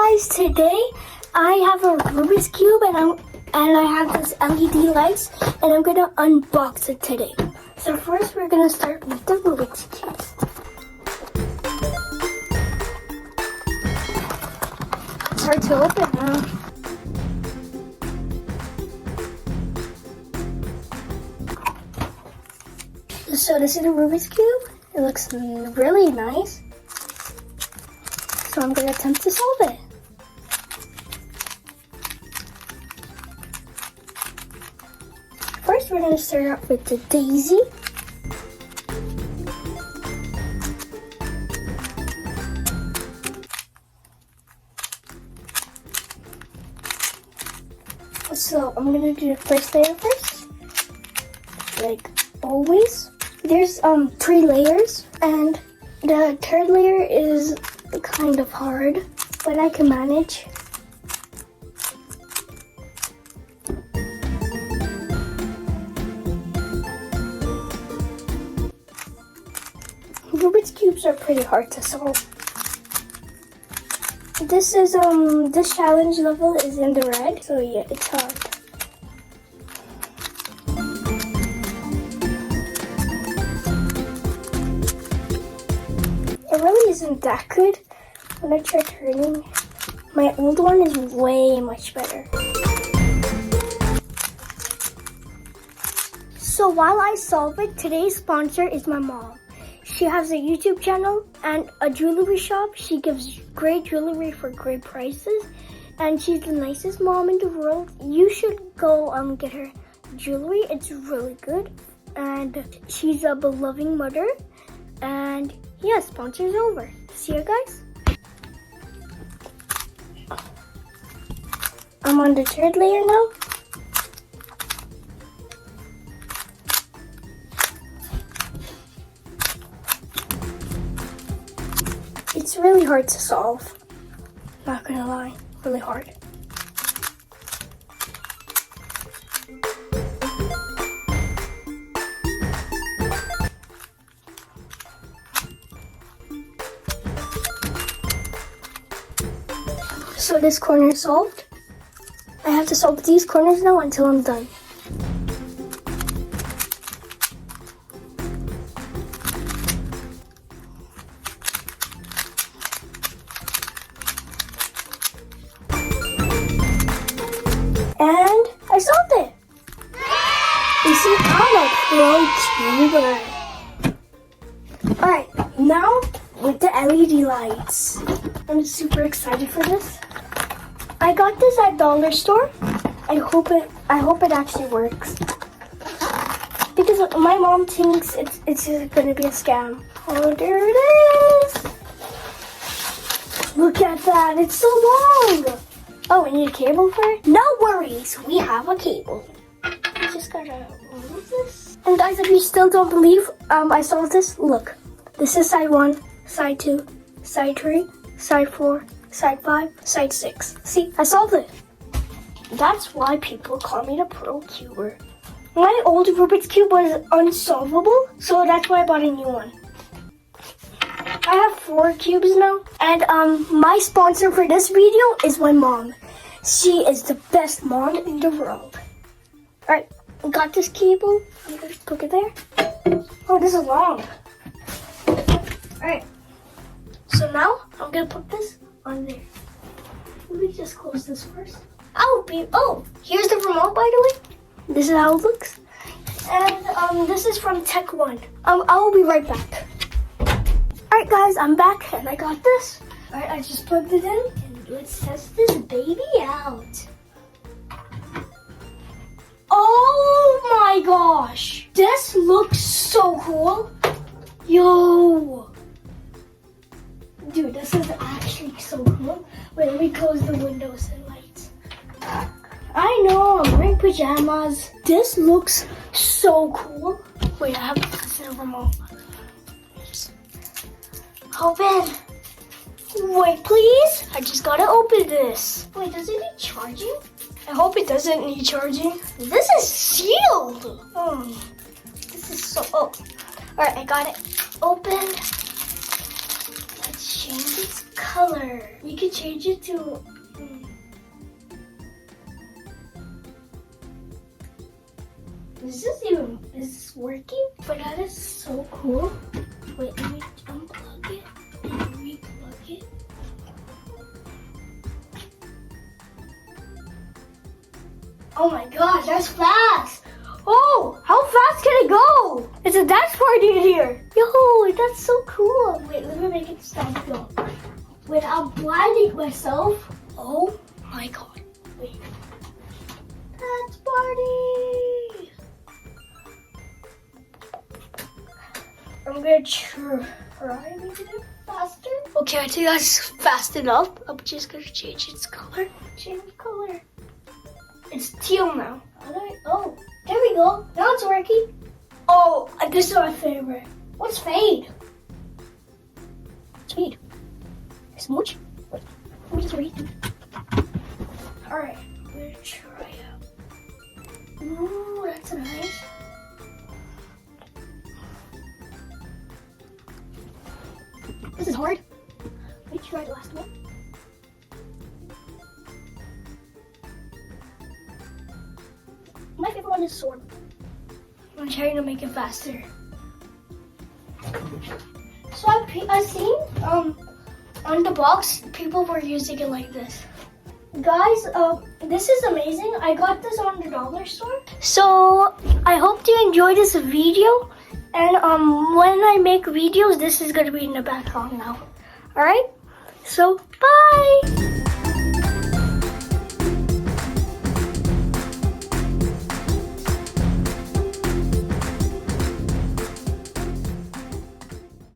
guys, today I have a Rubik's Cube and I have this LED lights and I'm gonna unbox it today. So first we're gonna start with the Rubik's Cube. It's hard to open now. So this is the Rubik's Cube. It looks really nice. So I'm gonna attempt to solve it. First, we're going to start off with the daisy. So, I'm going to do the first layer first. Like always. There's 3 layers, and the third layer is kind of hard, but I can manage. Rubik's Cubes are pretty hard to solve. This challenge level is in the red, so yeah, it's hard. It really isn't that good. When I try turning, my old one is way much better. So while I solve it, today's sponsor is my mom. She has a YouTube channel and a jewelry shop. She gives great jewelry for great prices. And she's the nicest mom in the world. You should go get her jewelry. It's really good. And she's a beloved mother. And yeah, sponsor's over. See you guys. I'm on the third layer now. It's really hard to solve. Not gonna lie, really hard. So this corner is solved. I have to solve these corners now until I'm done. And I solved it! You see, I'm a pro tuber. Alright, now with the LED lights. I'm super excited for this. I got this at dollar store. I hope it actually works. Because my mom thinks it's gonna be a scam. Oh, there it is! Look at that, it's so long! Oh, we need a cable for it? No worries, we have a cable. Just gotta remove this. And guys, if you still don't believe I solved this, look. This is side 1, side 2, side 3, side 4, side 5, side 6. See, I solved it. That's why people call me the pro cuber. My old Rubik's Cube was unsolvable, so that's why I bought a new one. I have 4 cubes now, and my sponsor for this video is my mom. She is the best mom in the world. Alright, I got this cable. I'm gonna hook it there. Oh, this is long. Alright, so now I'm gonna put this on there. Let me just close this first. Oh, here's the remote, by the way. This is how it looks. And this is from Tech One. I will be right back. Alright guys, I'm back and I got this. Alright, I just plugged it in and let's test this baby out. Oh my gosh! This looks so cool. Yo! Dude, this is actually so cool. Wait, let me close the windows and lights. I know, I'm wearing pajamas. This looks so cool. Wait, I have this in a remote. Open. Wait, please. I just gotta open this. Wait, does it need charging? I hope it doesn't need charging. This is sealed. Oh, this is so. Oh, all right, I got it opened. Let's change its color. You can change it to. Is this working? But that is so cool. Wait, let me unplug it and replug it. Oh my gosh, that's fast! Oh, how fast can it go? It's a dance party in here. Yo, that's so cool. Wait, let me make it stand still. Without blinding myself. Oh my god. Wait. Dance party. I'm gonna try making it faster. Okay, I think that's fast enough. I'm just gonna change its color. Change color. It's teal now. Oh, there we go. Now it's working. Oh, this is my favorite. What's fade? What's fade? Smooch? Wait, let me just read. Alright, I'm gonna try out. Ooh, that's nice. This is hard. Let me try the last one. My favorite one is sword. I'm trying to make it faster. So I've seen on the box people were using it like this. Guys, this is amazing. I got this on the dollar store. So I hope you enjoyed this video. And when I make videos, this is gonna be in the background now. Alright? So bye!